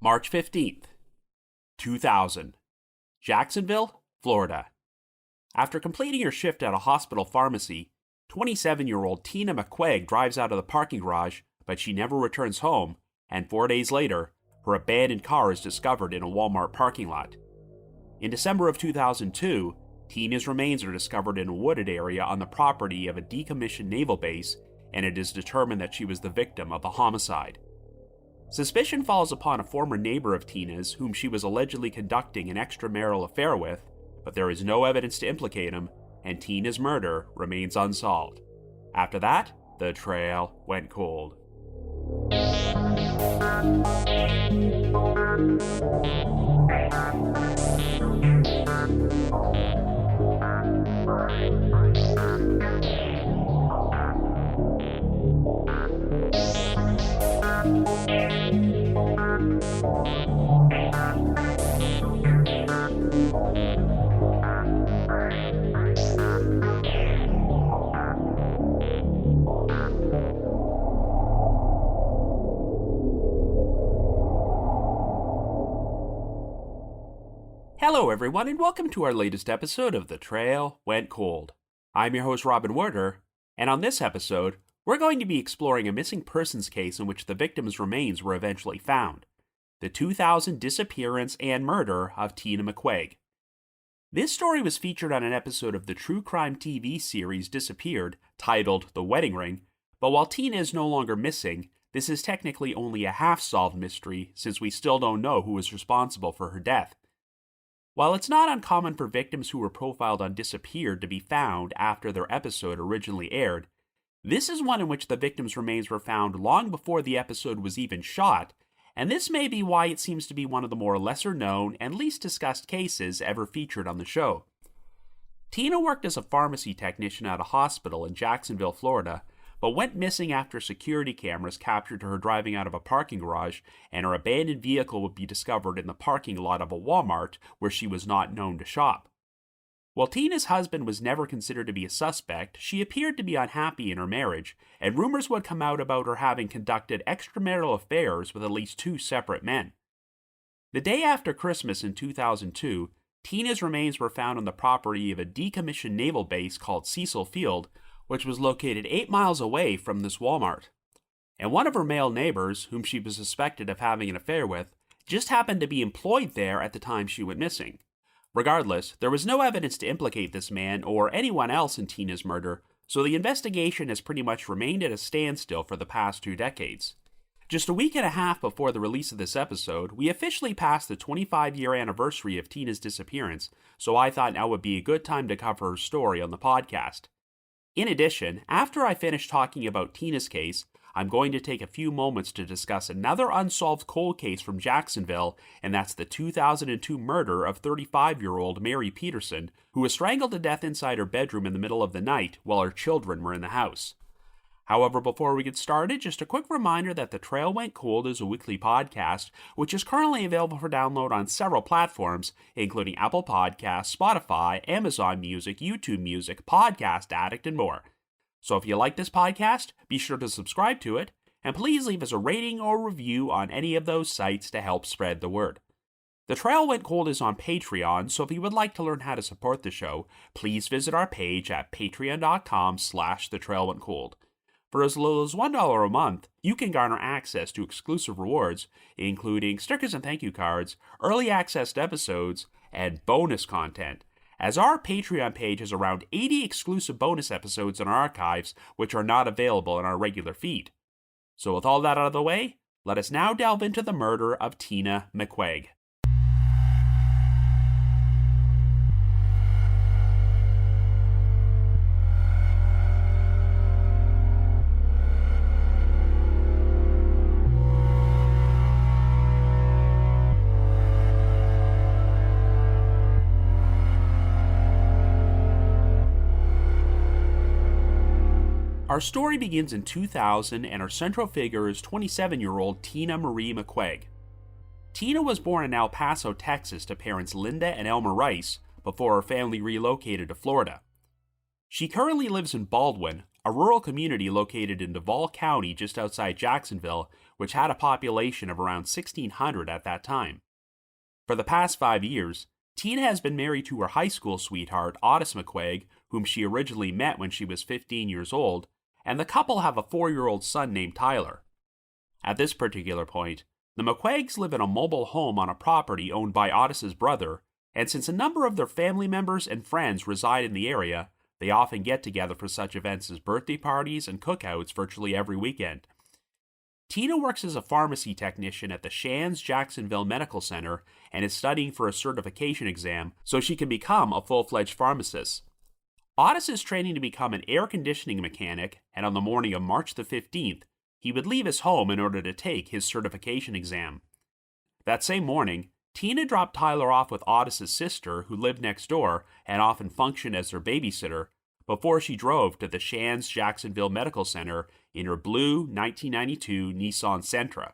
March 15th, 2000, Jacksonville, Florida. After completing her shift at a hospital pharmacy, 27-year-old Tina McQuaig drives out of the parking garage, but she never returns home, and 4 days later, her abandoned car is discovered in a Wal-Mart parking lot. In December of 2002, Tina's remains are discovered in a wooded area on the property of a decommissioned naval base, and it is determined that she was the victim of a homicide. Suspicion falls upon a former neighbor of Tina's whom she was allegedly conducting an extramarital affair with, but there is no evidence to implicate him, and Tina's murder remains unsolved. After that, the trail went cold. Hello everyone, and welcome to our latest episode of The Trail Went Cold. I'm your host Robin Werder, and on this episode, we're going to be exploring a missing persons case in which the victim's remains were eventually found. The 2000 disappearance and murder of Tina McQuaig. This story was featured on an episode of the true crime TV series Disappeared, titled The Wedding Ring, but while Tina is no longer missing, this is technically only a half-solved mystery since we still don't know who is responsible for her death. While it's not uncommon for victims who were profiled on Disappeared to be found after their episode originally aired, this is one in which the victim's remains were found long before the episode was even shot, and this may be why it seems to be one of the more lesser-known and least discussed cases ever featured on the show. Tina worked as a pharmacy technician at a hospital in Jacksonville, Florida, but went missing after security cameras captured her driving out of a parking garage, and her abandoned vehicle would be discovered in the parking lot of a Wal-Mart where she was not known to shop. While Tina's husband was never considered to be a suspect, she appeared to be unhappy in her marriage, and rumors would come out about her having conducted extramarital affairs with at least 2 separate men. The day after Christmas in 2002, Tina's remains were found on the property of a decommissioned naval base called Cecil Field, which was located 8 miles away from this Wal-Mart. And one of her male neighbors, whom she was suspected of having an affair with, just happened to be employed there at the time she went missing. Regardless, there was no evidence to implicate this man or anyone else in Tina's murder, so the investigation has pretty much remained at a standstill for the past 2 decades. Just a week and a half before the release of this episode, we officially passed the 25-year anniversary of Tina's disappearance, so I thought now would be a good time to cover her story on the podcast. In addition, after I finish talking about Tina's case, I'm going to take a few moments to discuss another unsolved cold case from Jacksonville, and that's the 2002 murder of 35-year-old Mary Petersen, who was strangled to death inside her bedroom in the middle of the night while her children were in the house. However, before we get started, just a quick reminder that The Trail Went Cold is a weekly podcast, which is currently available for download on several platforms, including Apple Podcasts, Spotify, Amazon Music, YouTube Music, Podcast Addict, and more. So if you like this podcast, be sure to subscribe to it, and please leave us a rating or review on any of those sites to help spread the word. The Trail Went Cold is on Patreon, so if you would like to learn how to support the show, please visit our page at patreon.com/thetrailwentcold. For as little as $1 a month, you can garner access to exclusive rewards, including stickers and thank you cards, early access to episodes, and bonus content, as our Patreon page has around 80 exclusive bonus episodes in our archives, which are not available in our regular feed. So with all that out of the way, let us now delve into the murder of Tina McQuaig. Our story begins in 2000, and our central figure is 27-year-old Tina Marie McQuaig. Tina was born in El Paso, Texas to parents Linda and Elmer Rice before her family relocated to Florida. She currently lives in Baldwin, a rural community located in Duval County just outside Jacksonville, which had a population of around 1,600 at that time. For the past 5 years, Tina has been married to her high school sweetheart, Tina McQuaig, whom she originally met when she was 15 years old, and the couple have a 4-year-old son named Tyler. At this particular point, the McQuaigs live in a mobile home on a property owned by Otis's brother, and since a number of their family members and friends reside in the area, they often get together for such events as birthday parties and cookouts virtually every weekend. Tina works as a pharmacy technician at the Shands Jacksonville Medical Center and is studying for a certification exam so she can become a full-fledged pharmacist. Otis is training to become an air conditioning mechanic, and on the morning of March the 15th, he would leave his home in order to take his certification exam. That same morning, Tina dropped Tyler off with Otis's sister, who lived next door and often functioned as their babysitter, before she drove to the Shands Jacksonville Medical Center in her blue 1992 Nissan Sentra.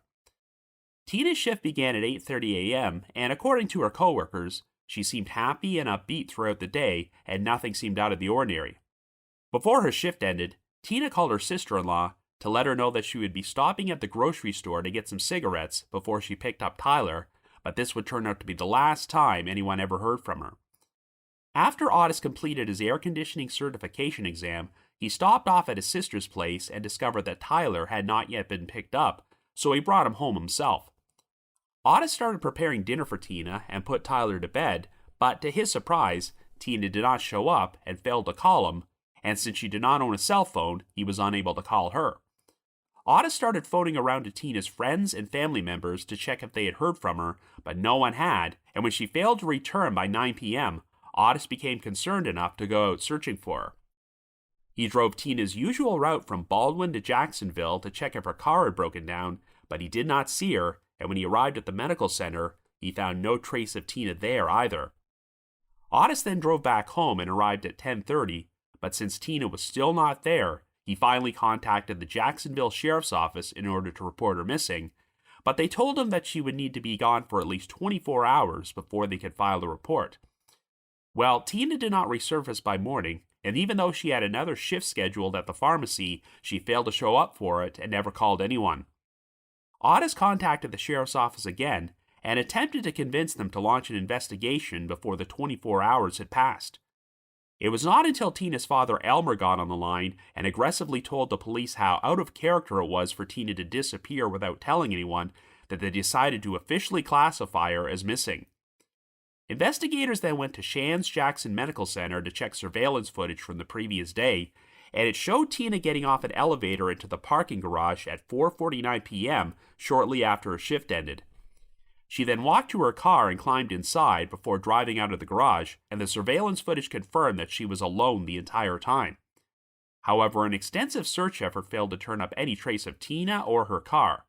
Tina's shift began at 8:30 a.m., and according to her coworkers, she seemed happy and upbeat throughout the day, and nothing seemed out of the ordinary. Before her shift ended, Tina called her sister-in-law to let her know that she would be stopping at the grocery store to get some cigarettes before she picked up Tyler, but this would turn out to be the last time anyone ever heard from her. After Otis completed his air conditioning certification exam, he stopped off at his sister's place and discovered that Tyler had not yet been picked up, so he brought him home himself. Otis started preparing dinner for Tina and put Tyler to bed, but to his surprise, Tina did not show up and failed to call him, and since she did not own a cell phone, he was unable to call her. Otis started phoning around to Tina's friends and family members to check if they had heard from her, but no one had, and when she failed to return by 9 p.m., Otis became concerned enough to go out searching for her. He drove Tina's usual route from Baldwin to Jacksonville to check if her car had broken down, but he did not see her, and when he arrived at the medical center, he found no trace of Tina there either. Otis then drove back home and arrived at 10:30, but since Tina was still not there, he finally contacted the Jacksonville Sheriff's Office in order to report her missing, but they told him that she would need to be gone for at least 24 hours before they could file the report. Well, Tina did not resurface by morning, and even though she had another shift scheduled at the pharmacy, she failed to show up for it and never called anyone. Otis contacted the sheriff's office again and attempted to convince them to launch an investigation before the 24 hours had passed. It was not until Tina's father Elmer got on the line and aggressively told the police how out of character it was for Tina to disappear without telling anyone that they decided to officially classify her as missing. Investigators then went to Shands Jackson Medical Center to check surveillance footage from the previous day, and it showed Tina getting off an elevator into the parking garage at 4:49 p.m. shortly after her shift ended. She then walked to her car and climbed inside before driving out of the garage, and the surveillance footage confirmed that she was alone the entire time. However, an extensive search effort failed to turn up any trace of Tina or her car.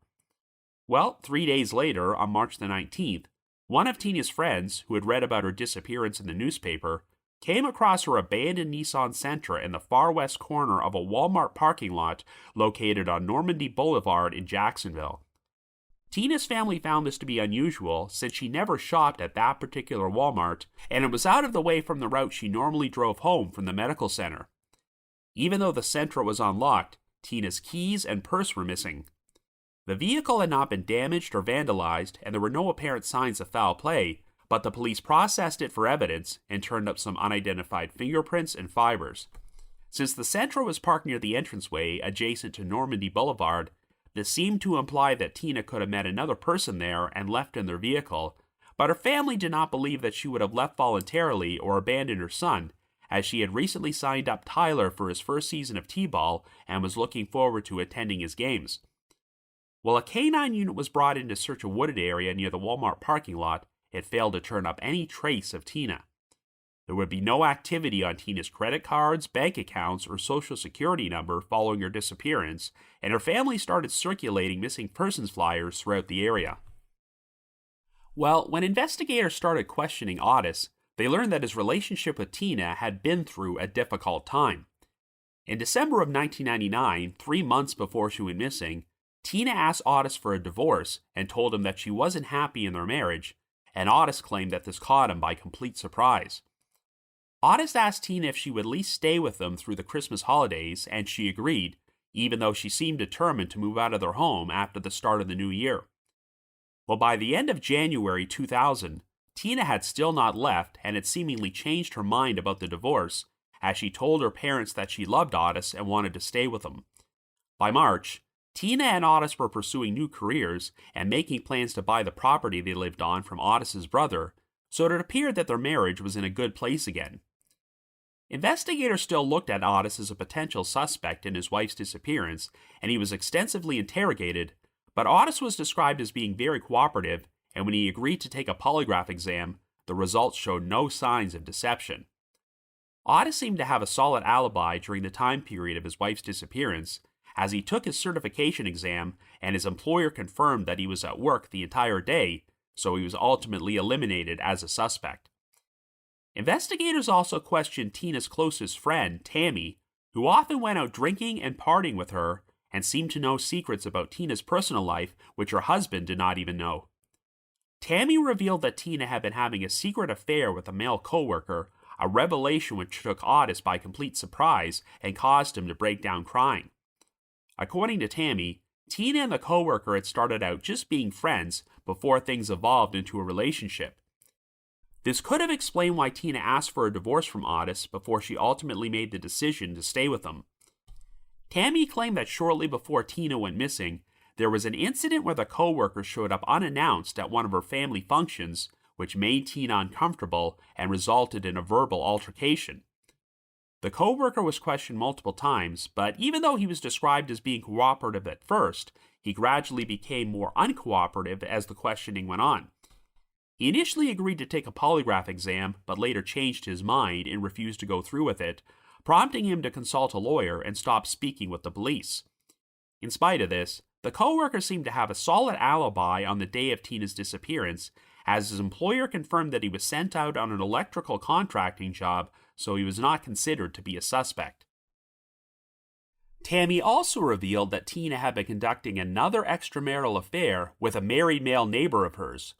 Well, 3 days later, on March the 19th, one of Tina's friends, who had read about her disappearance in the newspaper, came across her abandoned Nissan Sentra in the far west corner of a Wal-Mart parking lot located on Normandy Boulevard in Jacksonville. Tina's family found this to be unusual since she never shopped at that particular Wal-Mart, and it was out of the way from the route she normally drove home from the medical center. Even though the Sentra was unlocked, Tina's keys and purse were missing. The vehicle had not been damaged or vandalized, and there were no apparent signs of foul play, but the police processed it for evidence and turned up some unidentified fingerprints and fibers. Since the Sentra was parked near the entranceway adjacent to Normandy Boulevard, this seemed to imply that Tina could have met another person there and left in their vehicle, but her family did not believe that she would have left voluntarily or abandoned her son, as she had recently signed up Tyler for his first season of T-ball and was looking forward to attending his games. While a K-9 unit was brought in to search a wooded area near the Wal-Mart parking lot, it failed to turn up any trace of Tina. There would be no activity on Tina's credit cards, bank accounts, or social security number following her disappearance, and her family started circulating missing persons flyers throughout the area. Well, when investigators started questioning Otis, they learned that his relationship with Tina had been through a difficult time. In December of 1999, 3 months before she went missing, Tina asked Otis for a divorce and told him that she wasn't happy in their marriage, and Otis claimed that this caught him by complete surprise. Otis asked Tina if she would at least stay with them through the Christmas holidays, and she agreed, even though she seemed determined to move out of their home after the start of the new year. Well, by the end of January 2000, Tina had still not left and had seemingly changed her mind about the divorce, as she told her parents that she loved Otis and wanted to stay with him. By March, Tina and Otis were pursuing new careers and making plans to buy the property they lived on from Otis's brother, so it appeared that their marriage was in a good place again. Investigators still looked at Otis as a potential suspect in his wife's disappearance, and he was extensively interrogated, but Otis was described as being very cooperative, and when he agreed to take a polygraph exam, the results showed no signs of deception. Otis seemed to have a solid alibi during the time period of his wife's disappearance, as he took his certification exam and his employer confirmed that he was at work the entire day, so he was ultimately eliminated as a suspect. Investigators also questioned Tina's closest friend, Tammy, who often went out drinking and partying with her and seemed to know secrets about Tina's personal life which her husband did not even know. Tammy revealed that Tina had been having a secret affair with a male coworker, a revelation which took Otis by complete surprise and caused him to break down crying. According to Tammy, Tina and the coworker had started out just being friends before things evolved into a relationship. This could have explained why Tina asked for a divorce from Otis before she ultimately made the decision to stay with him. Tammy claimed that shortly before Tina went missing, there was an incident where the coworker showed up unannounced at one of her family functions, which made Tina uncomfortable and resulted in a verbal altercation. The coworker was questioned multiple times, but even though he was described as being cooperative at first, he gradually became more uncooperative as the questioning went on. He initially agreed to take a polygraph exam, but later changed his mind and refused to go through with it, prompting him to consult a lawyer and stop speaking with the police. In spite of this, the coworker seemed to have a solid alibi on the day of Tina's disappearance, as his employer confirmed that he was sent out on an electrical contracting job, so he was not considered to be a suspect. Tammy also revealed that Tina had been conducting another extramarital affair with a married male neighbor of hers.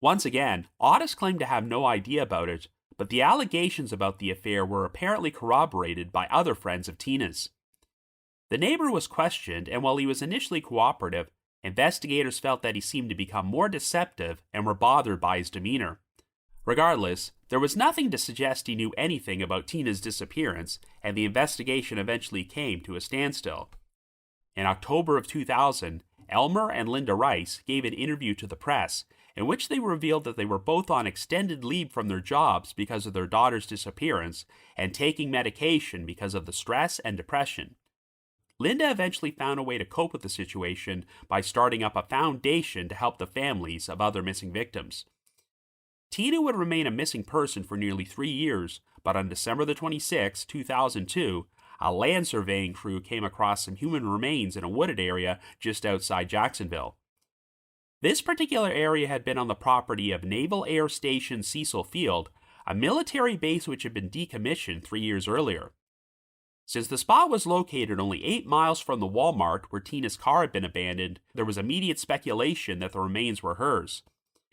Once again, Otis claimed to have no idea about it, but the allegations about the affair were apparently corroborated by other friends of Tina's. The neighbor was questioned, and while he was initially cooperative, investigators felt that he seemed to become more deceptive and were bothered by his demeanor. Regardless, there was nothing to suggest he knew anything about Tina's disappearance, and the investigation eventually came to a standstill. In October of 2000, Elmer and Linda Rice gave an interview to the press in which they revealed that they were both on extended leave from their jobs because of their daughter's disappearance and taking medication because of the stress and depression. Linda eventually found a way to cope with the situation by starting up a foundation to help the families of other missing victims. Tina would remain a missing person for nearly 3 years, but on December 26, 2002, a land surveying crew came across some human remains in a wooded area just outside Jacksonville. This particular area had been on the property of Naval Air Station Cecil Field, a military base which had been decommissioned 3 years earlier. Since the spot was located only 8 miles from the Wal-Mart where Tina's car had been abandoned, there was immediate speculation that the remains were hers.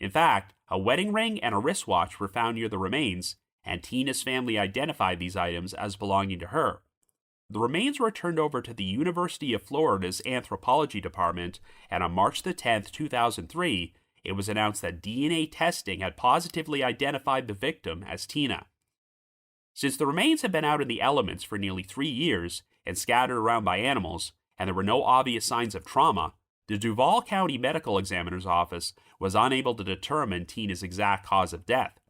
In fact, a wedding ring and a wristwatch were found near the remains, and Tina's family identified these items as belonging to her. The remains were turned over to the University of Florida's Anthropology Department, and on March 10, 2003, it was announced that DNA testing had positively identified the victim as Tina. Since the remains had been out in the elements for nearly 3 years and scattered around by animals, and there were no obvious signs of trauma, the Duval County Medical Examiner's Office was unable to determine Tina's exact cause of death.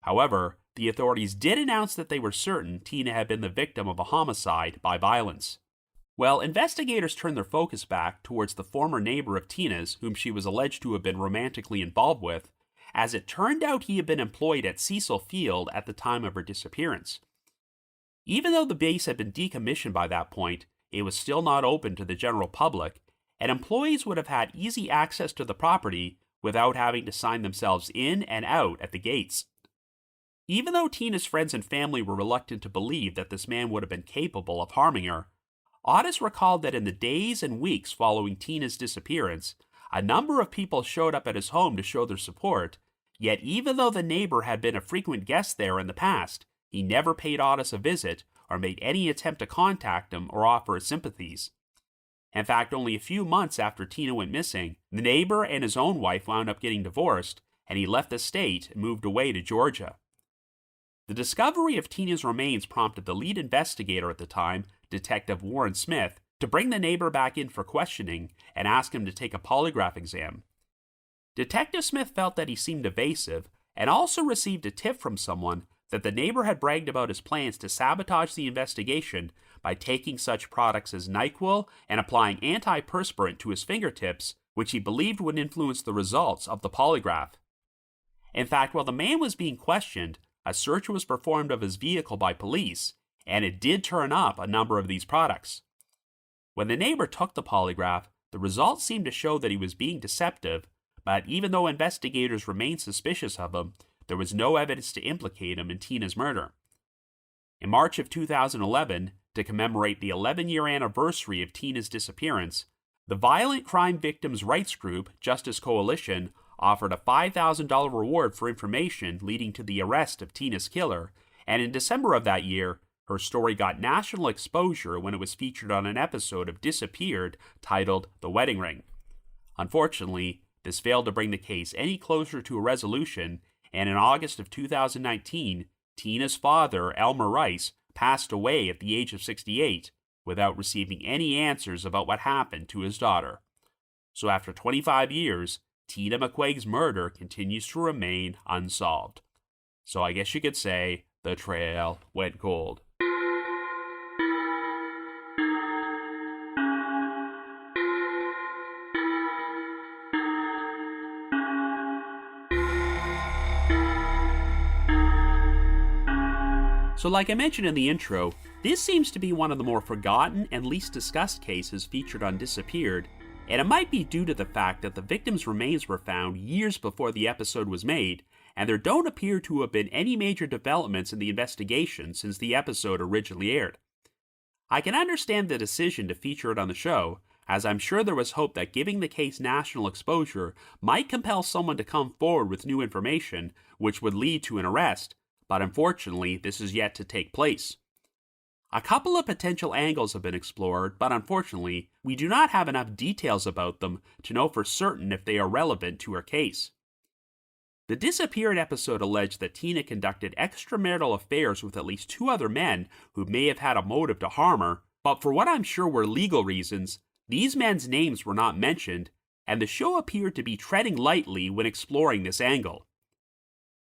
However, the authorities did announce that they were certain Tina had been the victim of a homicide by violence. Well, investigators turned their focus back towards the former neighbor of Tina's, whom she was alleged to have been romantically involved with, as it turned out he had been employed at Cecil Field at the time of her disappearance. Even though the base had been decommissioned by that point, it was still not open to the general public, and employees would have had easy access to the property without having to sign themselves in and out at the gates. Even though Tina's friends and family were reluctant to believe that this man would have been capable of harming her, Otis recalled that in the days and weeks following Tina's disappearance, a number of people showed up at his home to show their support, yet even though the neighbor had been a frequent guest there in the past, he never paid Otis a visit or made any attempt to contact him or offer his sympathies. In fact, only a few months after Tina went missing, the neighbor and his own wife wound up getting divorced, and he left the state and moved away to Georgia. The discovery of Tina's remains prompted the lead investigator at the time, Detective Warren Smith, to bring the neighbor back in for questioning and ask him to take a polygraph exam. Detective Smith felt that he seemed evasive and also received a tip from someone that the neighbor had bragged about his plans to sabotage the investigation by taking such products as NyQuil and applying antiperspirant to his fingertips, which he believed would influence the results of the polygraph. In fact, while the man was being questioned, a search was performed of his vehicle by police, and it did turn up a number of these products. When the neighbor took the polygraph, the results seemed to show that he was being deceptive, but even though investigators remained suspicious of him, there was no evidence to implicate him in Tina's murder. In March of 2011, to commemorate the 11-year anniversary of Tina's disappearance, the violent crime victims' rights group, Justice Coalition, offered a $5,000 reward for information leading to the arrest of Tina's killer, and in December of that year, her story got national exposure when it was featured on an episode of Disappeared titled The Wedding Ring. Unfortunately, this failed to bring the case any closer to a resolution, and in August of 2019, Tina's father, Elmer Rice, passed away at the age of 68 without receiving any answers about what happened to his daughter. So after 25 years, Tina McQuaig's murder continues to remain unsolved. So I guess you could say the trail went cold. So like I mentioned in the intro, this seems to be one of the more forgotten and least discussed cases featured on Disappeared, and it might be due to the fact that the victim's remains were found years before the episode was made, and there don't appear to have been any major developments in the investigation since the episode originally aired. I can understand the decision to feature it on the show, as I'm sure there was hope that giving the case national exposure might compel someone to come forward with new information, which would lead to an arrest, but unfortunately, this is yet to take place. A couple of potential angles have been explored, but unfortunately, we do not have enough details about them to know for certain if they are relevant to her case. The Disappeared episode alleged that Tina conducted extramarital affairs with at least 2 other men who may have had a motive to harm her, but for what I'm sure were legal reasons, these men's names were not mentioned, and the show appeared to be treading lightly when exploring this angle.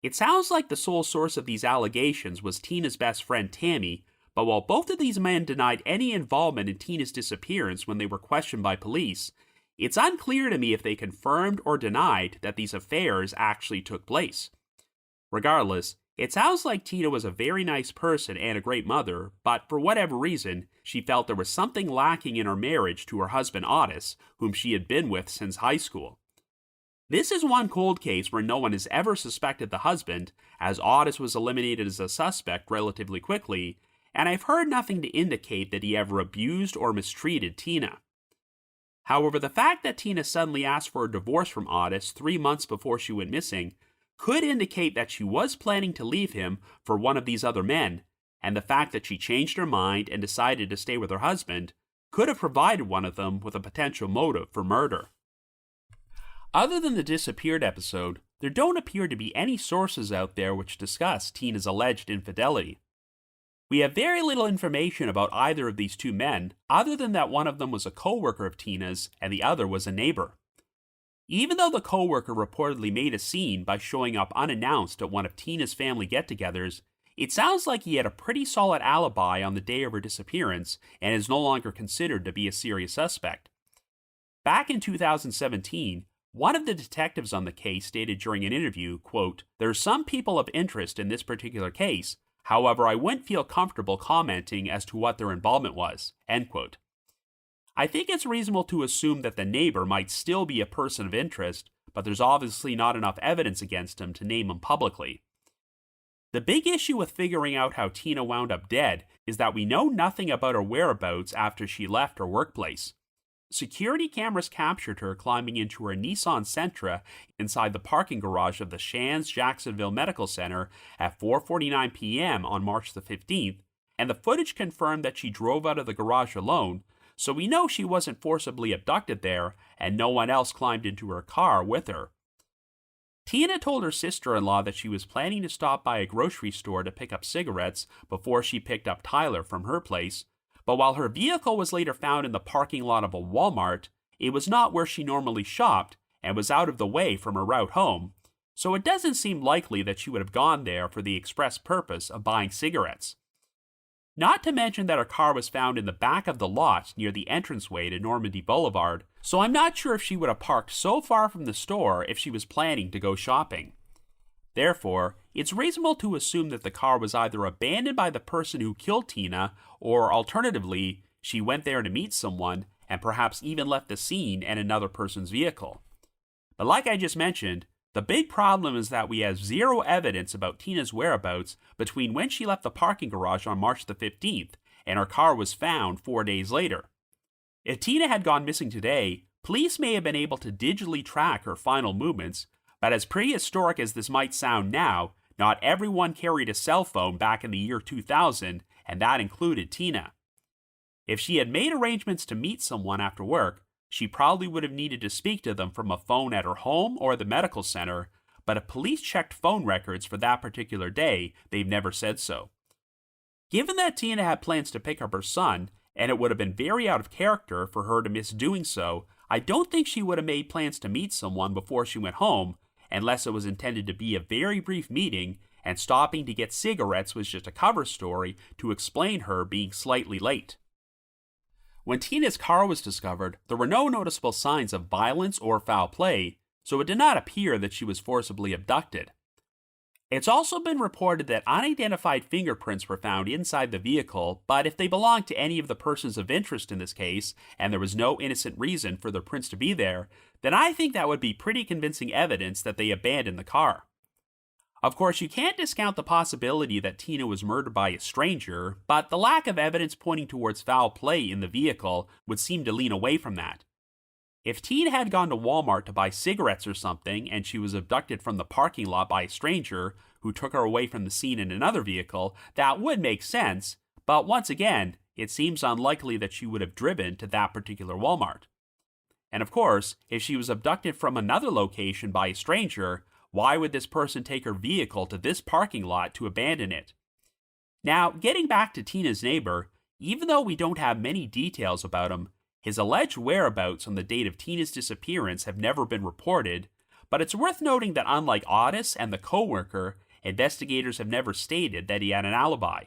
It sounds like the sole source of these allegations was Tina's best friend Tammy, but while both of these men denied any involvement in Tina's disappearance when they were questioned by police, it's unclear to me if they confirmed or denied that these affairs actually took place. Regardless, it sounds like Tina was a very nice person and a great mother, but for whatever reason, she felt there was something lacking in her marriage to her husband Otis, whom she had been with since high school. This is one cold case where no one has ever suspected the husband, as Otis was eliminated as a suspect relatively quickly, and I've heard nothing to indicate that he ever abused or mistreated Tina. However, the fact that Tina suddenly asked for a divorce from Otis 3 months before she went missing could indicate that she was planning to leave him for one of these other men, and the fact that she changed her mind and decided to stay with her husband could have provided one of them with a potential motive for murder. Other than the Disappeared episode, there don't appear to be any sources out there which discuss Tina's alleged infidelity. We have very little information about either of these 2 men, other than that one of them was a co-worker of Tina's and the other was a neighbor. Even though the co-worker reportedly made a scene by showing up unannounced at one of Tina's family get-togethers, it sounds like he had a pretty solid alibi on the day of her disappearance and is no longer considered to be a serious suspect. Back in 2017, one of the detectives on the case stated during an interview, quote, "There are some people of interest in this particular case, however I wouldn't feel comfortable commenting as to what their involvement was," end quote. I think it's reasonable to assume that the neighbor might still be a person of interest, but there's obviously not enough evidence against him to name him publicly. The big issue with figuring out how Tina wound up dead is that we know nothing about her whereabouts after she left her workplace. Security cameras captured her climbing into her Nissan Sentra inside the parking garage of the Shands Jacksonville Medical Center at 4:49 p.m. on March the 15th, and the footage confirmed that she drove out of the garage alone, so we know she wasn't forcibly abducted there and no one else climbed into her car with her. Tina told her sister-in-law that she was planning to stop by a grocery store to pick up cigarettes before she picked up Tyler from her place, but while her vehicle was later found in the parking lot of a Wal-Mart, it was not where she normally shopped and was out of the way from her route home, so it doesn't seem likely that she would have gone there for the express purpose of buying cigarettes. Not to mention that her car was found in the back of the lot near the entranceway to Normandy Boulevard, so I'm not sure if she would have parked so far from the store if she was planning to go shopping. Therefore, it's reasonable to assume that the car was either abandoned by the person who killed Tina, or alternatively, she went there to meet someone and perhaps even left the scene in another person's vehicle. But like I just mentioned, the big problem is that we have zero evidence about Tina's whereabouts between when she left the parking garage on March the 15th and her car was found 4 days later. If Tina had gone missing today, police may have been able to digitally track her final movements, but as prehistoric as this might sound now, not everyone carried a cell phone back in the year 2000, and that included Tina. If she had made arrangements to meet someone after work, she probably would have needed to speak to them from a phone at her home or the medical center, but if police checked phone records for that particular day, they've never said so. Given that Tina had plans to pick up her son, and it would have been very out of character for her to miss doing so, I don't think she would have made plans to meet someone before she went home, unless it was intended to be a very brief meeting, and stopping to get cigarettes was just a cover story to explain her being slightly late. When Tina's car was discovered, there were no noticeable signs of violence or foul play, so it did not appear that she was forcibly abducted. It's also been reported that unidentified fingerprints were found inside the vehicle, but if they belonged to any of the persons of interest in this case, and there was no innocent reason for their prints to be there, then I think that would be pretty convincing evidence that they abandoned the car. Of course, you can't discount the possibility that Tina was murdered by a stranger, but the lack of evidence pointing towards foul play in the vehicle would seem to lean away from that. If Tina had gone to Wal-Mart to buy cigarettes or something, and she was abducted from the parking lot by a stranger who took her away from the scene in another vehicle, that would make sense, but once again, it seems unlikely that she would have driven to that particular Wal-Mart. And of course, if she was abducted from another location by a stranger, why would this person take her vehicle to this parking lot to abandon it? Now, getting back to Tina's neighbor, even though we don't have many details about him, his alleged whereabouts on the date of Tina's disappearance have never been reported, but it's worth noting that unlike Otis and the co-worker, investigators have never stated that he had an alibi.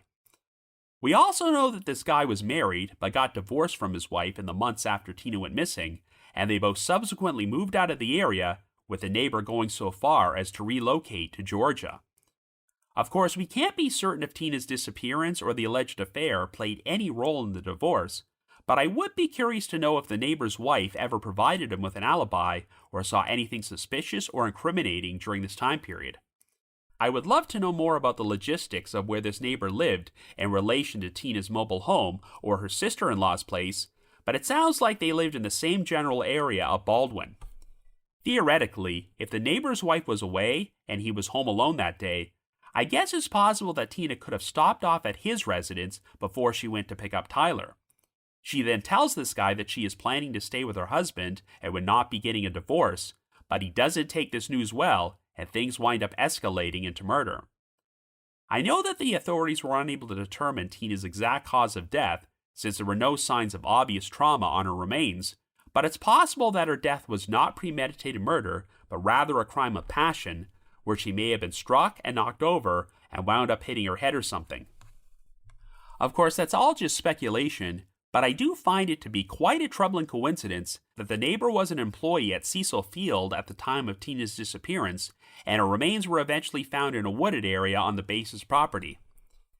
We also know that this guy was married, but got divorced from his wife in the months after Tina went missing, and they both subsequently moved out of the area, with the neighbor going so far as to relocate to Georgia. Of course, we can't be certain if Tina's disappearance or the alleged affair played any role in the divorce, but I would be curious to know if the neighbor's wife ever provided him with an alibi or saw anything suspicious or incriminating during this time period. I would love to know more about the logistics of where this neighbor lived in relation to Tina's mobile home or her sister-in-law's place, but it sounds like they lived in the same general area of Baldwin. Theoretically, if the neighbor's wife was away and he was home alone that day, I guess it's possible that Tina could have stopped off at his residence before she went to pick up Tyler. She then tells this guy that she is planning to stay with her husband and would not be getting a divorce, but he doesn't take this news well, and things wind up escalating into murder. I know that the authorities were unable to determine Tina's exact cause of death, since there were no signs of obvious trauma on her remains, but it's possible that her death was not premeditated murder, but rather a crime of passion, where she may have been struck and knocked over and wound up hitting her head or something. Of course, that's all just speculation, but I do find it to be quite a troubling coincidence that the neighbor was an employee at Cecil Field at the time of Tina's disappearance, and her remains were eventually found in a wooded area on the base's property.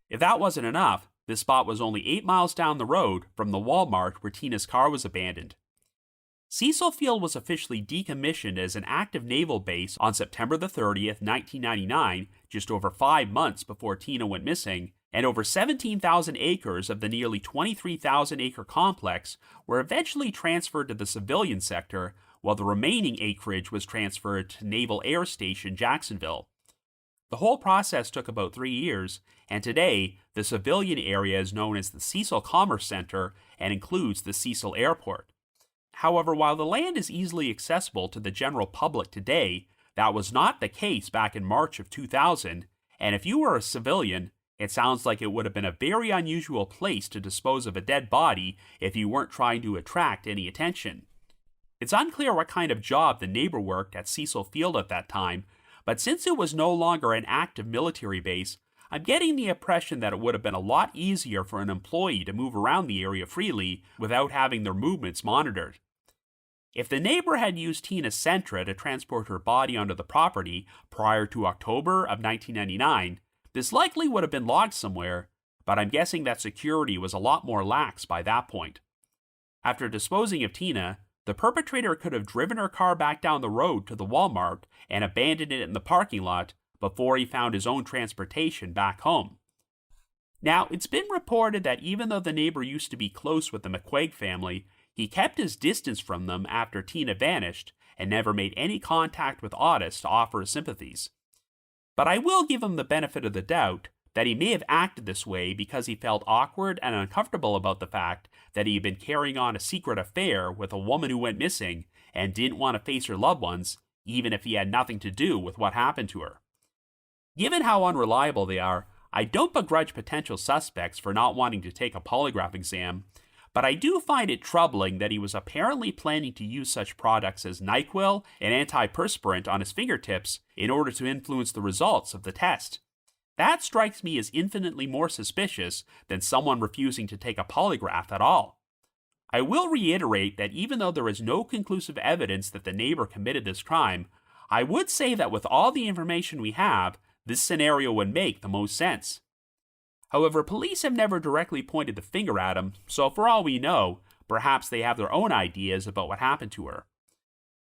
If that wasn't enough, this spot was only 8 miles down the road from the Wal-Mart where Tina's car was abandoned. Cecil Field was officially decommissioned as an active naval base on September the 30th, 1999, just over 5 months before Tina went missing, and over 17,000 acres of the nearly 23,000-acre complex were eventually transferred to the civilian sector, while the remaining acreage was transferred to Naval Air Station Jacksonville. The whole process took about 3 years, and today, the civilian area is known as the Cecil Commerce Center and includes the Cecil Airport. However, while the land is easily accessible to the general public today, that was not the case back in March of 2000, and if you were a civilian, it sounds like it would have been a very unusual place to dispose of a dead body if you weren't trying to attract any attention. It's unclear what kind of job the neighbor worked at Cecil Field at that time, but since it was no longer an active military base, I'm getting the impression that it would have been a lot easier for an employee to move around the area freely without having their movements monitored. If the neighbor had used Tina's Sentra to transport her body onto the property prior to October of 1999, this likely would have been logged somewhere, but I'm guessing that security was a lot more lax by that point. After disposing of Tina, the perpetrator could have driven her car back down the road to the Wal-Mart and abandoned it in the parking lot before he found his own transportation back home. Now, it's been reported that even though the neighbor used to be close with the McQuaig family, he kept his distance from them after Tina vanished and never made any contact with Otis to offer his sympathies. But I will give him the benefit of the doubt that he may have acted this way because he felt awkward and uncomfortable about the fact that he had been carrying on a secret affair with a woman who went missing and didn't want to face her loved ones, even if he had nothing to do with what happened to her. Given how unreliable they are, I don't begrudge potential suspects for not wanting to take a polygraph exam, but I do find it troubling that he was apparently planning to use such products as NyQuil and antiperspirant on his fingertips in order to influence the results of the test. That strikes me as infinitely more suspicious than someone refusing to take a polygraph at all. I will reiterate that even though there is no conclusive evidence that the neighbor committed this crime, I would say that with all the information we have, this scenario would make the most sense. However, police have never directly pointed the finger at him, so for all we know, perhaps they have their own ideas about what happened to her.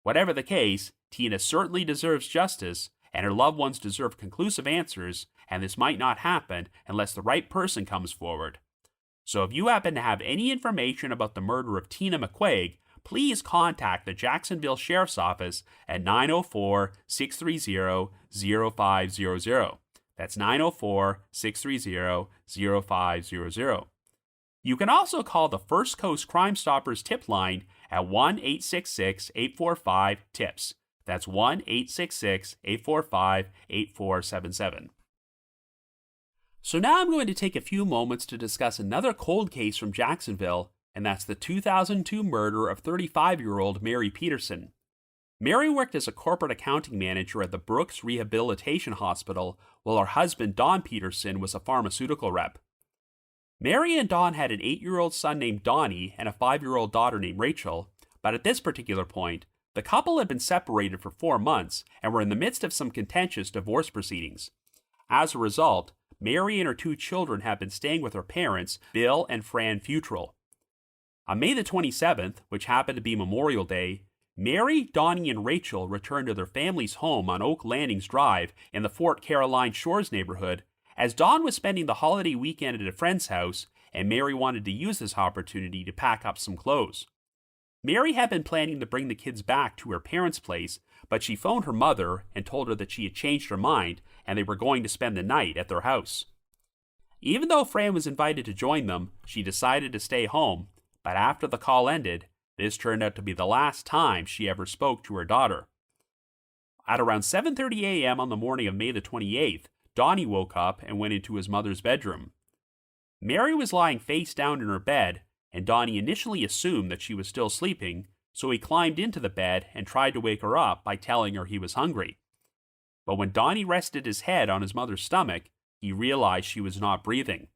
Whatever the case, Tina certainly deserves justice, and her loved ones deserve conclusive answers, and this might not happen unless the right person comes forward. So if you happen to have any information about the murder of Tina McQuaig, please contact the Jacksonville Sheriff's Office at 904-630-0500. That's 904-630-0500. You can also call the First Coast Crime Stoppers tip line at 1-866-845-TIPS. That's 1-866-845-8477. So now I'm going to take a few moments to discuss another cold case from Jacksonville, and that's the 2002 murder of 35-year-old Mary Petersen. Mary worked as a corporate accounting manager at the Brooks Rehabilitation Hospital, while her husband Don Petersen was a pharmaceutical rep. Mary and Don had an 8-year-old son named Donnie and a 5-year-old daughter named Rachel, but at this particular point, the couple had been separated for 4 months and were in the midst of some contentious divorce proceedings. As a result, Mary and her 2 children have been staying with her parents, Bill and Fran Futrell. On May the 27th, which happened to be Memorial Day, Mary, Donnie, and Rachel returned to their family's home on Oak Landings Drive in the Fort Caroline Shores neighborhood, as Don was spending the holiday weekend at a friend's house, and Mary wanted to use this opportunity to pack up some clothes. Mary had been planning to bring the kids back to her parents' place, but she phoned her mother and told her that she had changed her mind and they were going to spend the night at their house. Even though Fran was invited to join them, she decided to stay home, but after the call ended, this turned out to be the last time she ever spoke to her daughter. At around 7:30 a.m. on the morning of May the 28th, Donnie woke up and went into his mother's bedroom. Mary was lying face down in her bed, and Donnie initially assumed that she was still sleeping, so he climbed into the bed and tried to wake her up by telling her he was hungry. But when Donnie rested his head on his mother's stomach, he realized she was not breathing.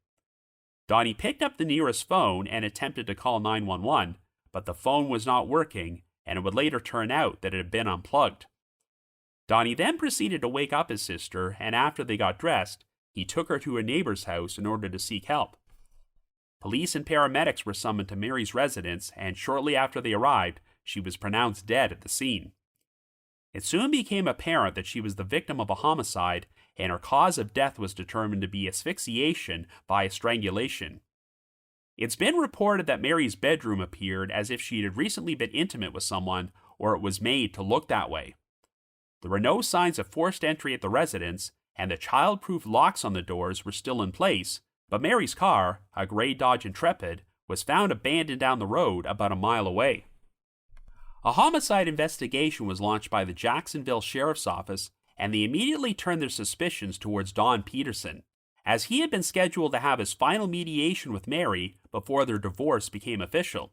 Donnie picked up the nearest phone and attempted to call 911, but the phone was not working, and it would later turn out that it had been unplugged. Donnie then proceeded to wake up his sister, and after they got dressed, he took her to a neighbor's house in order to seek help. Police and paramedics were summoned to Mary's residence, and shortly after they arrived, she was pronounced dead at the scene. It soon became apparent that she was the victim of a homicide, and her cause of death was determined to be asphyxiation by strangulation. It's been reported that Mary's bedroom appeared as if she had recently been intimate with someone, or it was made to look that way. There were no signs of forced entry at the residence, and the child-proof locks on the doors were still in place, but Mary's car, a gray Dodge Intrepid, was found abandoned down the road about a mile away. A homicide investigation was launched by the Jacksonville Sheriff's Office, and they immediately turned their suspicions towards Don Petersen, as he had been scheduled to have his final mediation with Mary before their divorce became official.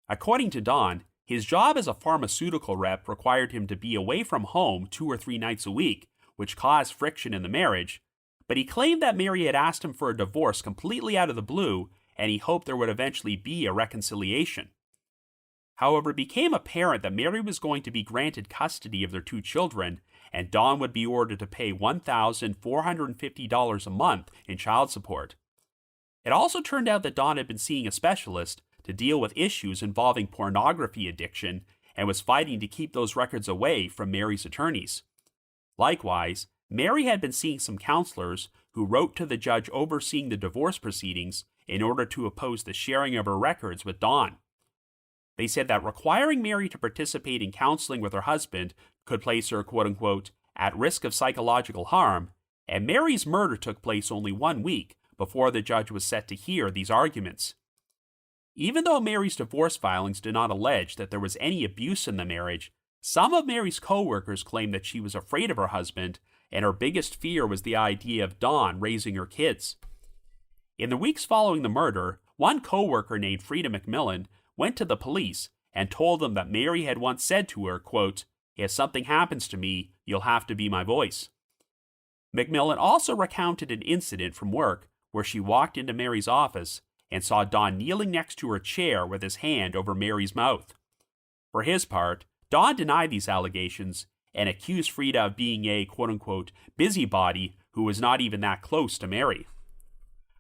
According to Don, his job as a pharmaceutical rep required him to be away from home 2 or 3 nights a week, which caused friction in the marriage, but he claimed that Mary had asked him for a divorce completely out of the blue, and he hoped there would eventually be a reconciliation. However, it became apparent that Mary was going to be granted custody of their 2 children, and Don would be ordered to pay $1,450 a month in child support. It also turned out that Don had been seeing a specialist to deal with issues involving pornography addiction and was fighting to keep those records away from Mary's attorneys. Likewise, Mary had been seeing some counselors who wrote to the judge overseeing the divorce proceedings in order to oppose the sharing of her records with Don. They said that requiring Mary to participate in counseling with her husband could place her, quote-unquote, at risk of psychological harm, and Mary's murder took place only 1 week before the judge was set to hear these arguments. Even though Mary's divorce filings did not allege that there was any abuse in the marriage, some of Mary's co-workers claimed that she was afraid of her husband, and her biggest fear was the idea of Don raising her kids. In the weeks following the murder, one co-worker named Frida McMillan went to the police and told them that Mary had once said to her, quote, "If something happens to me, you'll have to be my voice." McMillan also recounted an incident from work where she walked into Mary's office and saw Don kneeling next to her chair with his hand over Mary's mouth. For his part, Don denied these allegations and accused Frida of being a, quote-unquote, busybody who was not even that close to Mary.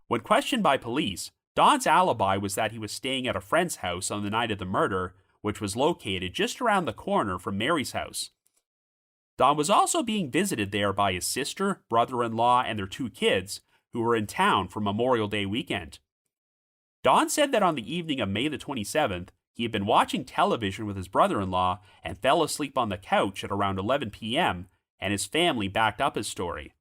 When questioned by police, Don's alibi was that he was staying at a friend's house on the night of the murder, which was located just around the corner from Mary's house. Don was also being visited there by his sister, brother-in-law, and their 2 kids, who were in town for Memorial Day weekend. Don said that on the evening of May the 27th, he had been watching television with his brother-in-law and fell asleep on the couch at around 11 p.m., and his family backed up his story.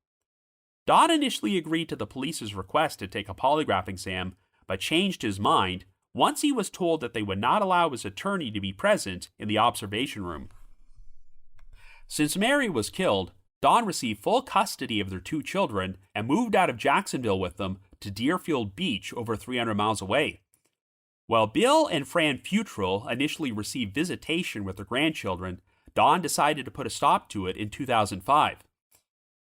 Don initially agreed to the police's request to take a polygraph exam, but changed his mind once he was told that they would not allow his attorney to be present in the observation room. Since Mary was killed, Don received full custody of their 2 children and moved out of Jacksonville with them to Deerfield Beach, over 300 miles away. While Bill and Fran Futrell initially received visitation with their grandchildren, Don decided to put a stop to it in 2005.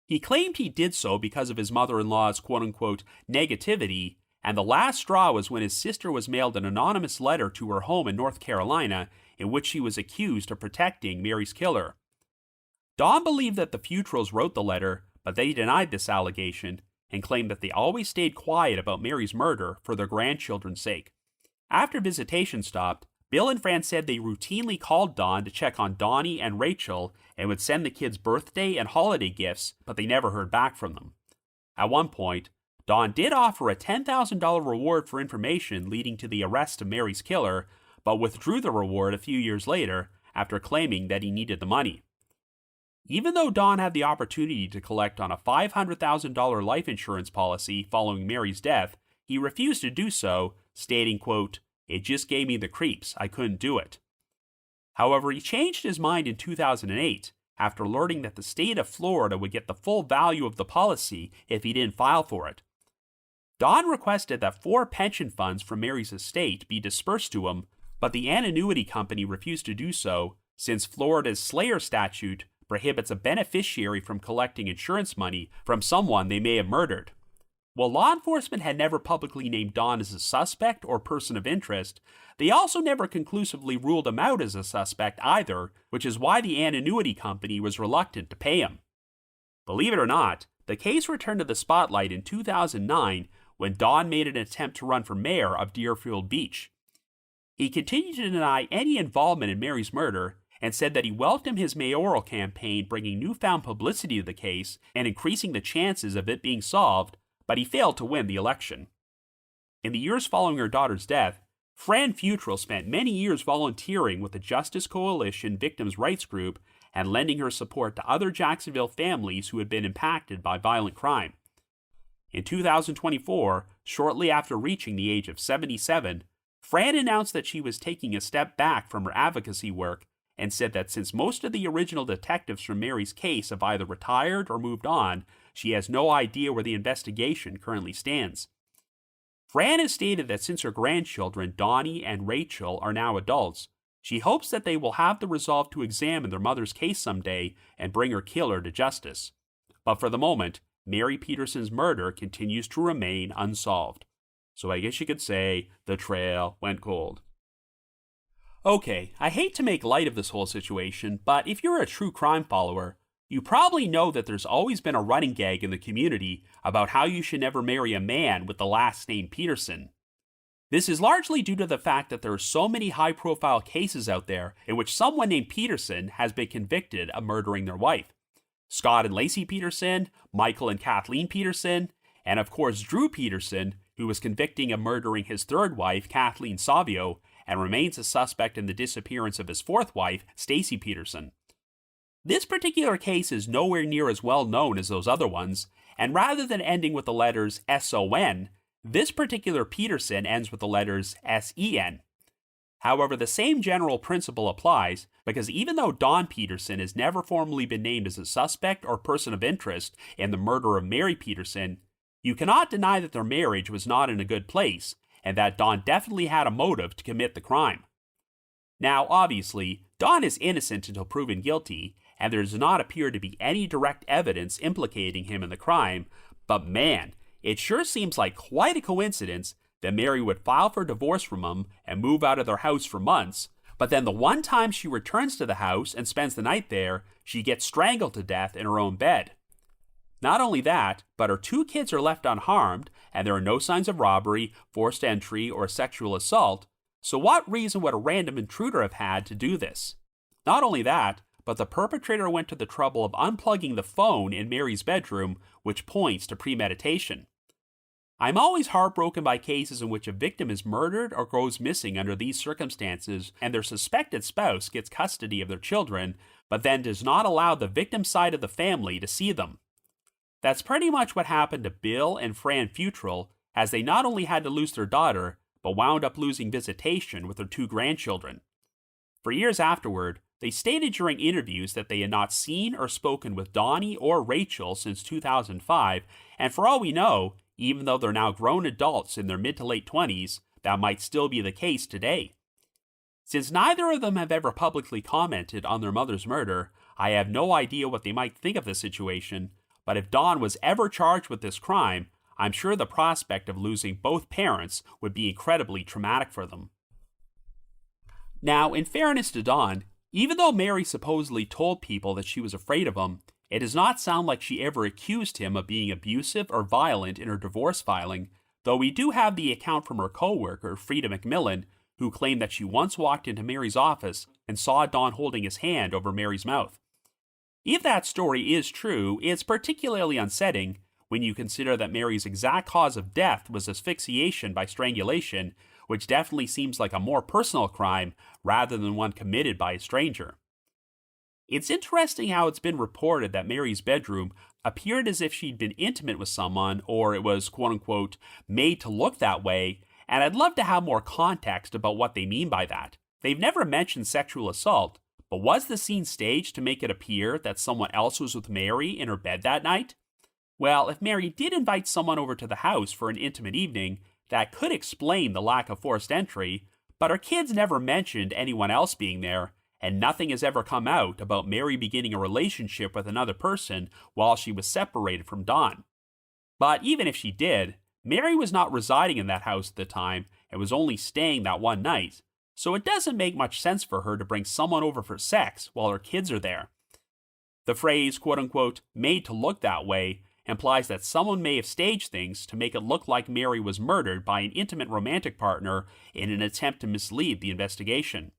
He claimed he did so because of his mother-in-law's quote-unquote negativity, and the last straw was when his sister was mailed an anonymous letter to her home in North Carolina in which she was accused of protecting Mary's killer. Don believed that the Futrells wrote the letter, but they denied this allegation and claimed that they always stayed quiet about Mary's murder for their grandchildren's sake. After visitation stopped, Bill and Fran said they routinely called Don to check on Donnie and Rachel and would send the kids birthday and holiday gifts, but they never heard back from them. At one point, Don did offer a $10,000 reward for information leading to the arrest of Mary's killer, but withdrew the reward a few years later after claiming that he needed the money. Even though Don had the opportunity to collect on a $500,000 life insurance policy following Mary's death, he refused to do so, stating, quote, "It just gave me the creeps, I couldn't do it." However, he changed his mind in 2008 after learning that the state of Florida would get the full value of the policy if he didn't file for it. Don requested that 4 pension funds from Mary's estate be dispersed to him, but the annuity company refused to do so since Florida's Slayer statute prohibits a beneficiary from collecting insurance money from someone they may have murdered. While law enforcement had never publicly named Don as a suspect or person of interest, they also never conclusively ruled him out as a suspect either, which is why the annuity company was reluctant to pay him. Believe it or not, the case returned to the spotlight in 2009 when Don made an attempt to run for mayor of Deerfield Beach. He continued to deny any involvement in Mary's murder and said that he welcomed his mayoral campaign bringing newfound publicity to the case and increasing the chances of it being solved, but he failed to win the election. In the years following her daughter's death, Fran Futrell spent many years volunteering with the Justice Coalition Victims' Rights Group and lending her support to other Jacksonville families who had been impacted by violent crime. In 2024, shortly after reaching the age of 77, Fran announced that she was taking a step back from her advocacy work and said that since most of the original detectives from Mary's case have either retired or moved on, she has no idea where the investigation currently stands. Fran has stated that since her grandchildren, Donnie and Rachel, are now adults, she hopes that they will have the resolve to examine their mother's case someday and bring her killer to justice. But for the moment, Mary Petersen's murder continues to remain unsolved. So I guess you could say the trail went cold. Okay, I hate to make light of this whole situation, but if you're a true crime follower, you probably know that there's always been a running gag in the community about how you should never marry a man with the last name Petersen. This is largely due to the fact that there are so many high-profile cases out there in which someone named Petersen has been convicted of murdering their wife. Scott and Lacey Petersen, Michael and Kathleen Petersen, and of course Drew Petersen, who was convicted of murdering his third wife, Kathleen Savio, and remains a suspect in the disappearance of his fourth wife, Stacy Petersen. This particular case is nowhere near as well known as those other ones, and rather than ending with the letters S-O-N, this particular Petersen ends with the letters S-E-N. However, the same general principle applies, because even though Don Petersen has never formally been named as a suspect or person of interest in the murder of Mary Petersen, you cannot deny that their marriage was not in a good place, and that Don definitely had a motive to commit the crime. Now, obviously, Don is innocent until proven guilty, and there does not appear to be any direct evidence implicating him in the crime, but man, it sure seems like quite a coincidence that Mary would file for divorce from him and move out of their house for months, but then the one time she returns to the house and spends the night there, she gets strangled to death in her own bed. Not only that, but her two kids are left unharmed, and there are no signs of robbery, forced entry, or sexual assault, so what reason would a random intruder have had to do this? Not only that, but the perpetrator went to the trouble of unplugging the phone in Mary's bedroom, which points to premeditation. I'm always heartbroken by cases in which a victim is murdered or goes missing under these circumstances and their suspected spouse gets custody of their children, but then does not allow the victim side of the family to see them. That's pretty much what happened to Bill and Fran Futrell, as they not only had to lose their daughter, but wound up losing visitation with their two grandchildren. For years afterward, they stated during interviews that they had not seen or spoken with Donnie or Rachel since 2005, and for all we know, even though they're now grown adults in their mid to late 20s, that might still be the case today. Since neither of them have ever publicly commented on their mother's murder, I have no idea what they might think of the situation, but if Don was ever charged with this crime, I'm sure the prospect of losing both parents would be incredibly traumatic for them. Now, in fairness to Don, even though Mary supposedly told people that she was afraid of him, it does not sound like she ever accused him of being abusive or violent in her divorce filing, though we do have the account from her co-worker, Frida McMillan, who claimed that she once walked into Mary's office and saw Don holding his hand over Mary's mouth. If that story is true, it's particularly unsettling when you consider that Mary's exact cause of death was asphyxiation by strangulation, which definitely seems like a more personal crime rather than one committed by a stranger. It's interesting how it's been reported that Mary's bedroom appeared as if she'd been intimate with someone, or it was quote-unquote made to look that way, and I'd love to have more context about what they mean by that. They've never mentioned sexual assault, but was the scene staged to make it appear that someone else was with Mary in her bed that night? Well, if Mary did invite someone over to the house for an intimate evening, that could explain the lack of forced entry, but her kids never mentioned anyone else being there, and nothing has ever come out about Mary beginning a relationship with another person while she was separated from Don. But even if she did, Mary was not residing in that house at the time and was only staying that one night, so it doesn't make much sense for her to bring someone over for sex while her kids are there. The phrase, quote-unquote, made to look that way implies that someone may have staged things to make it look like Mary was murdered by an intimate romantic partner in an attempt to mislead the investigation.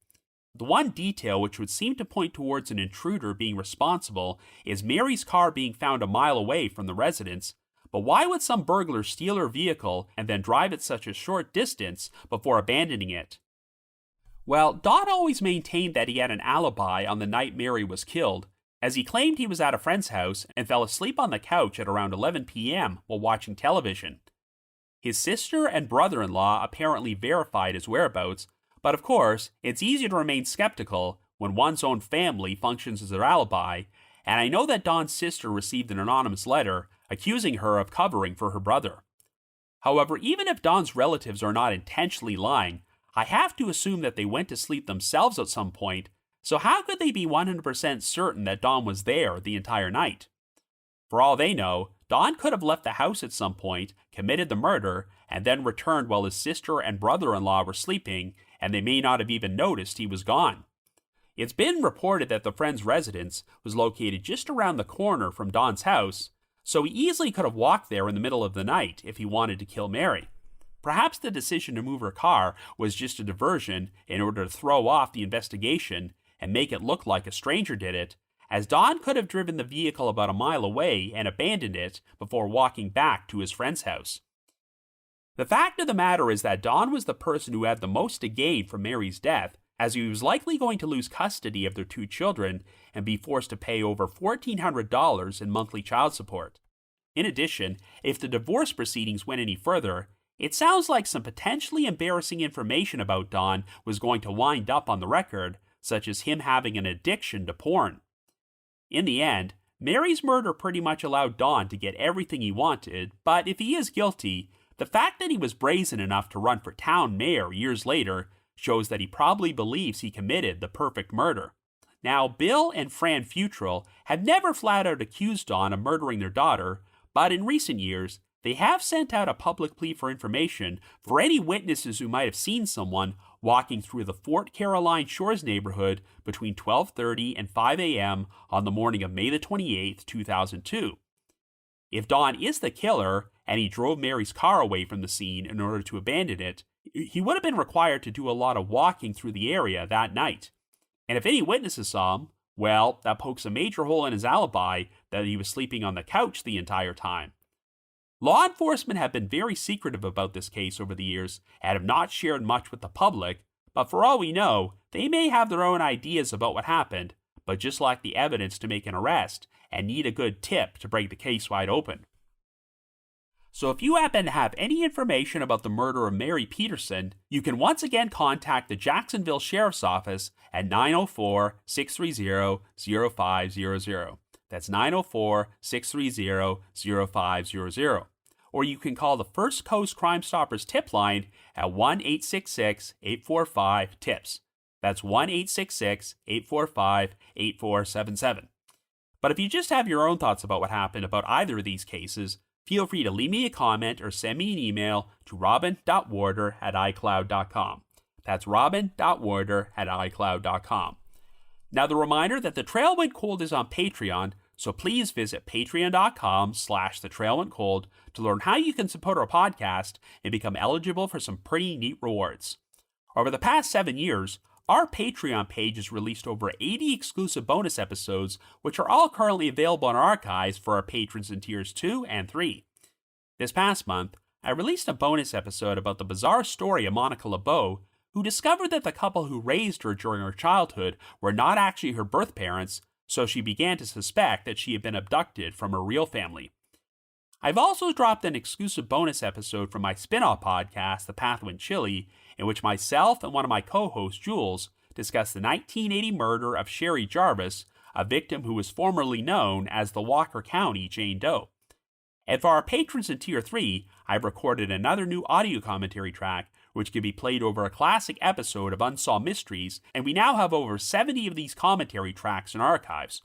The one detail which would seem to point towards an intruder being responsible is Mary's car being found a mile away from the residence, but why would some burglar steal her vehicle and then drive it such a short distance before abandoning it? Well, Don always maintained that he had an alibi on the night Mary was killed, as he claimed he was at a friend's house and fell asleep on the couch at around 11 p.m. while watching television. His sister and brother-in-law apparently verified his whereabouts, but of course, it's easy to remain skeptical when one's own family functions as their alibi, and I know that Don's sister received an anonymous letter accusing her of covering for her brother. However, even if Don's relatives are not intentionally lying, I have to assume that they went to sleep themselves at some point, so how could they be 100% certain that Don was there the entire night? For all they know, Don could have left the house at some point, committed the murder, and then returned while his sister and brother-in-law were sleeping, and they may not have even noticed he was gone. It's been reported that the friend's residence was located just around the corner from Don's house, so he easily could have walked there in the middle of the night if he wanted to kill Mary. Perhaps the decision to move her car was just a diversion in order to throw off the investigation and make it look like a stranger did it, as Don could have driven the vehicle about a mile away and abandoned it before walking back to his friend's house. The fact of the matter is that Don was the person who had the most to gain from Mary's death, as he was likely going to lose custody of their two children and be forced to pay over $1,400 in monthly child support. In addition, if the divorce proceedings went any further, it sounds like some potentially embarrassing information about Don was going to wind up on the record, such as him having an addiction to porn. In the end, Mary's murder pretty much allowed Don to get everything he wanted, but if he is guilty, the fact that he was brazen enough to run for town mayor years later shows that he probably believes he committed the perfect murder. Now, Bill and Fran Futrell have never flat out accused Don of murdering their daughter, but in recent years, they have sent out a public plea for information for any witnesses who might have seen someone walking through the Fort Caroline Shores neighborhood between 12:30 and 5 a.m. on the morning of May the 28th, 2002. If Don is the killer and he drove Mary's car away from the scene in order to abandon it, he would have been required to do a lot of walking through the area that night. And if any witnesses saw him, well, that pokes a major hole in his alibi that he was sleeping on the couch the entire time. Law enforcement have been very secretive about this case over the years and have not shared much with the public, but for all we know, they may have their own ideas about what happened, but just lack the evidence to make an arrest and need a good tip to break the case wide open. So if you happen to have any information about the murder of Mary Petersen, you can once again contact the Jacksonville Sheriff's Office at 904-630-0500. That's 904-630-0500. Or you can call the First Coast Crime Stoppers tip line at 1-866-845-TIPS. That's 1-866-845-8477. But if you just have your own thoughts about what happened about either of these cases, feel free to leave me a comment or send me an email to robin.warder@icloud.com. That's robin.warder@icloud.com. Now, the reminder that The Trail Went Cold is on Patreon, so please visit patreon.com/thetrailwentcold to learn how you can support our podcast and become eligible for some pretty neat rewards. Over the past 7 years, our Patreon page has released over 80 exclusive bonus episodes, which are all currently available in our archives for our patrons in tiers 2 and 3. This past month, I released a bonus episode about the bizarre story of Monica LeBeau, who discovered that the couple who raised her during her childhood were not actually her birth parents, so she began to suspect that she had been abducted from her real family. I've also dropped an exclusive bonus episode from my spin-off podcast, The Path Went Chilly, in which myself and one of my co-hosts, Jules, discuss the 1980 murder of Sherry Jarvis, a victim who was formerly known as the Walker County Jane Doe. And for our patrons in Tier 3, I've recorded another new audio commentary track which can be played over a classic episode of Unsolved Mysteries, and we now have over 70 of these commentary tracks in our archives.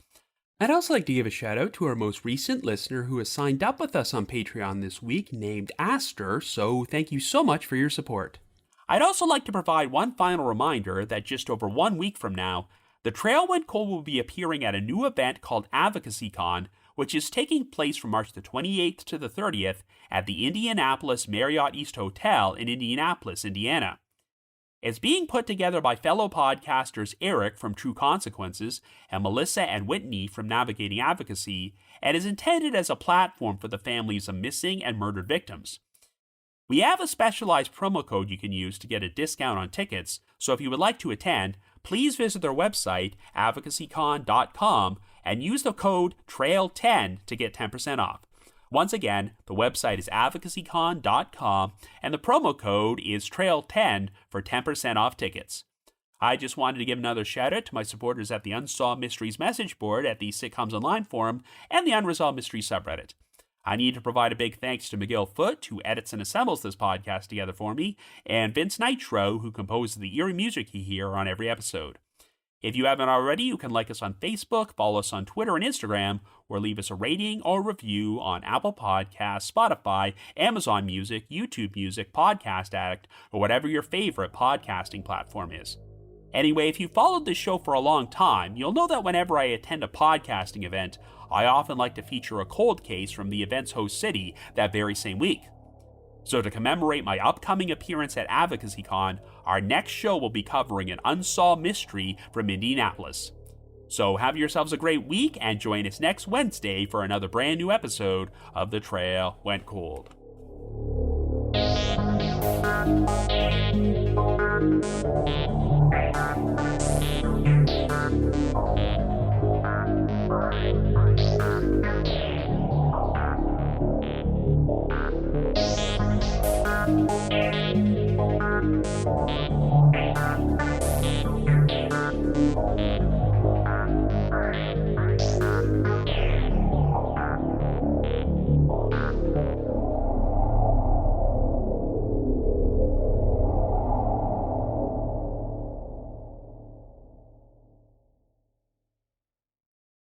I'd also like to give a shout out to our most recent listener who has signed up with us on Patreon this week, named Aster, so thank you so much for your support. I'd also like to provide one final reminder that just over 1 week from now, The Trail Went Cold will be appearing at a new event called AdvocacyCon, which is taking place from March the 28th to the 30th at the Indianapolis Marriott East Hotel in Indianapolis, Indiana. It's being put together by fellow podcasters Eric from True Consequences and Melissa and Whitney from Navigating Advocacy, and is intended as a platform for the families of missing and murdered victims. We have a specialized promo code you can use to get a discount on tickets, so if you would like to attend, please visit their website, advocacycon.com, and use the code TRAIL10 to get 10% off. Once again, the website is advocacycon.com, and the promo code is TRAIL10 for 10% off tickets. I just wanted to give another shout out to my supporters at the Unsolved Mysteries message board at the Sitcoms Online forum and the Unresolved Mysteries subreddit. I need to provide a big thanks to McGill Foote, who edits and assembles this podcast together for me, and Vince Nitro, who composes the eerie music you hear on every episode. If you haven't already, you can like us on Facebook, follow us on Twitter and Instagram, or leave us a rating or review on Apple Podcasts, Spotify, Amazon Music, YouTube Music, Podcast Addict, or whatever your favorite podcasting platform is. Anyway, if you've followed this show for a long time, you'll know that whenever I attend a podcasting event, I often like to feature a cold case from the event's host city that very same week. So to commemorate my upcoming appearance at AdvocacyCon, our next show will be covering an unsolved mystery from Indianapolis. So have yourselves a great week and join us next Wednesday for another brand new episode of The Trail Went Cold.